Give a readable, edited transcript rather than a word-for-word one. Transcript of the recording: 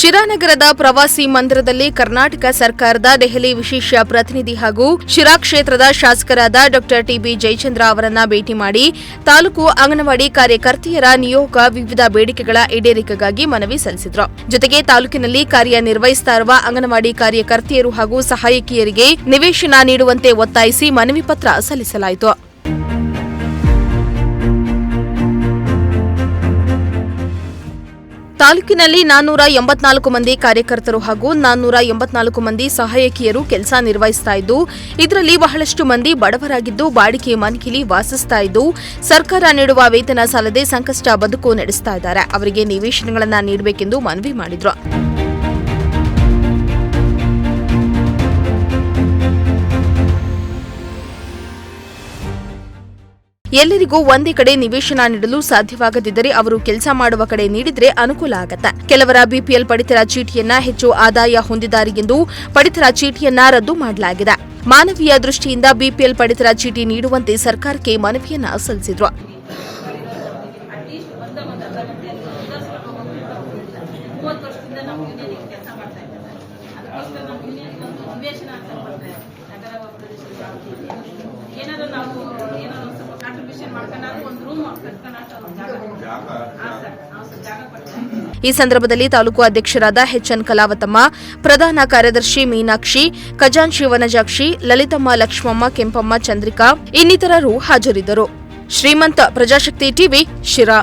ಶಿರಾ ನಗರದ ಪ್ರವಾಸಿ ಮಂದಿರದಲ್ಲಿ ಕರ್ನಾಟಕ ಸರ್ಕಾರದ ದೆಹಲಿ ವಿಶೇಷ ಪ್ರತಿನಿಧಿ ಹಾಗೂ ಶಿರಾ ಕ್ಷೇತ್ರದ ಶಾಸಕರಾದ ಡಾ ಟಿಬಿ ಜಯಚಂದ್ರ ಅವರನ್ನ ಭೇಟಿ ಮಾಡಿ ತಾಲೂಕು ಅಂಗನವಾಡಿ ಕಾರ್ಯಕರ್ತೆಯರ ನಿಯೋಗ ವಿವಿಧ ಬೇಡಿಕೆಗಳ ಈಡೇರಿಕೆಗಾಗಿ ಮನವಿ ಸಲ್ಲಿಸಿದರು. ಜೊತೆಗೆ ತಾಲೂಕಿನಲ್ಲಿ ಕಾರ್ಯನಿರ್ವಹಿಸುತ್ತಾ ಇರುವ ಅಂಗನವಾಡಿ ಕಾರ್ಯಕರ್ತೆಯರು ಹಾಗೂ ಸಹಾಯಕಿಯರಿಗೆ ನಿವೇಶನ ನೀಡುವಂತೆ ಒತ್ತಾಯಿಸಿ ಮನವಿ ಪತ್ರ ಸಲ್ಲಿಸಲಾಯಿತು. ತಾಲೂಕಿನಲ್ಲಿ 484 ಮಂದಿ ಕಾರ್ಯಕರ್ತರು ಹಾಗೂ 484 ಮಂದಿ ಸಹಾಯಕಿಯರು ಕೆಲಸ ನಿರ್ವಹಿಸುತ್ತಾ ಇದ್ದು, ಇದರಲ್ಲಿ ಬಹಳಷ್ಟು ಮಂದಿ ಬಡವರಾಗಿದ್ದು ಬಾಡಿಗೆ ಮನೆಯಲ್ಲಿ ವಾಸಿಸುತ್ತಾ ಇದ್ದು, ಸರ್ಕಾರ ನೀಡುವ ವೇತನ ಸಾಲದೆ ಸಂಕಷ್ಟ ಬದುಕು ನಡೆಸುತ್ತಾ ಇದ್ದಾರೆ. ಅವರಿಗೆ ನಿವೇಶನಗಳನ್ನು ನೀಡಬೇಕೆಂದು ಮನವಿ ಮಾಡಿದರು. ಎಲ್ಲರಿಗೂ ಒಂದೇ ಕಡೆ ನಿವೇಶನ ನೀಡಲು ಸಾಧ್ಯವಾಗದಿದ್ದರೆ ಅವರು ಕೆಲಸ ಮಾಡುವ ಕಡೆ ನೀಡಿದರೆ ಅನುಕೂಲ ಆಗತ್ತೆ. ಕೆಲವರ ಬಿಪಿಎಲ್ ಪಡಿತರ ಚೀಟಿಯನ್ನ ಹೆಚ್ಚು ಆದಾಯ ಹೊಂದಿದ್ದಾರೆಂದು ಪಡಿತರ ಚೀಟಿಯನ್ನ ರದ್ದು ಮಾಡಲಾಗಿದೆ. ಮಾನವೀಯ ದೃಷ್ಟಿಯಿಂದ ಬಿಪಿಎಲ್ ಪಡಿತರ ಚೀಟಿ ನೀಡುವಂತೆ ಸರ್ಕಾರಕ್ಕೆ ಮನವಿಯನ್ನ ಸಲ್ಲಿಸಿದ್ರು. ಈ ಸಂದರ್ಭದಲ್ಲಿ ತಾಲೂಕು ಅಧ್ಯಕ್ಷರಾದ ಎಚ್ಎನ್ ಕಲಾವತಮ್ಮ, ಪ್ರಧಾನ ಕಾರ್ಯದರ್ಶಿ ಮೀನಾಕ್ಷಿ, ಖಜಾಂಚಿ ವನಜಾಕ್ಷಿ, ಲಲಿತಮ್ಮ, ಲಕ್ಷ್ಮಮ್ಮ, ಕೆಂಪಮ್ಮ, ಚಂದ್ರಿಕಾ ಇನ್ನಿತರರು ಹಾಜರಿದ್ದರು. ಶ್ರೀಮಂತ ಪ್ರಜಾಶಕ್ತಿ ಟಿವಿ, ಶಿರಾ.